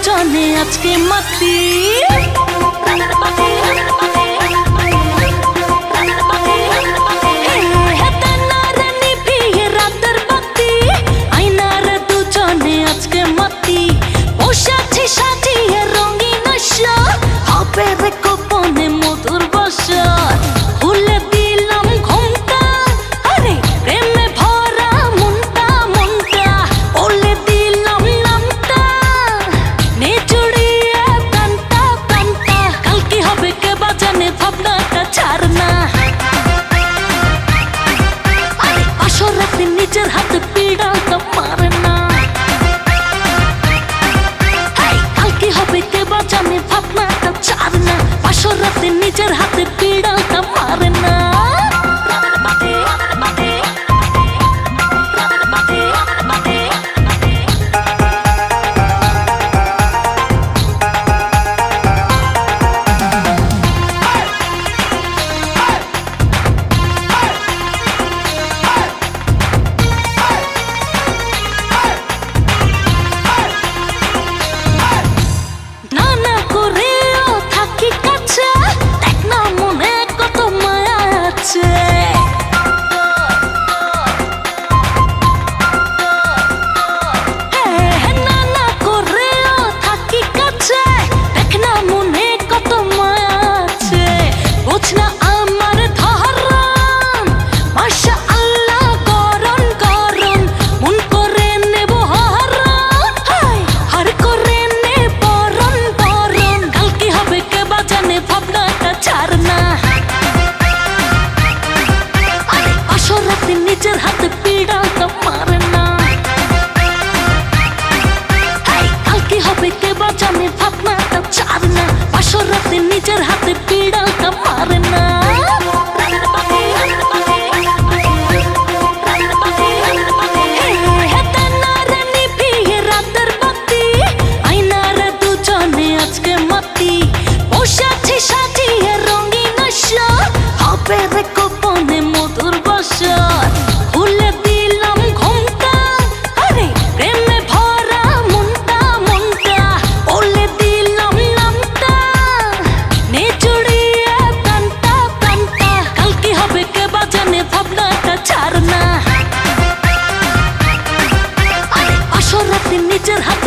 দুজনে আজকে মাতি গোপনে মধুর বসর ভুলে দিলাম ঘুমটা আরে প্রেমে ভরা মনটা মনটা বলে দিলাম নামটা নে জুড়িয়ে প্রাণটা প্রাণটা কাল কি হবে কে বাজানে ভাবনাটা ছাড় না আরে আসর রাতে নিজের হাতে পীড়াটা মারে না কাল কি হবে কে বাজানে ভাবনাটা ছাড় না আসর রাতে নিজের হাতে পীড়াটা মারে না নিজের হাতে পীড়াটা মারে না কাল কি হবে কে বাজানে ভাবনাটা ছাড় না আসর রাতে নিজের হাতে পীড়াটা মারে না রাতের বাতি আয়নারে দুজনে আজকে মাতি বসেছি সাজিয়ে রঙিন হবে রে গোপনে মধুর বসর ভুলে দিলাম ঘুমটা আরে প্রেমে ভরা মনটা মনটা বলে দিলাম নামটা নে জুড়িয়ে প্রাণটা প্রাণটা কাল কি হবে কে বাজানে ভাবনাটা ছাড় না আরে আসর রাতে নিজের হাতে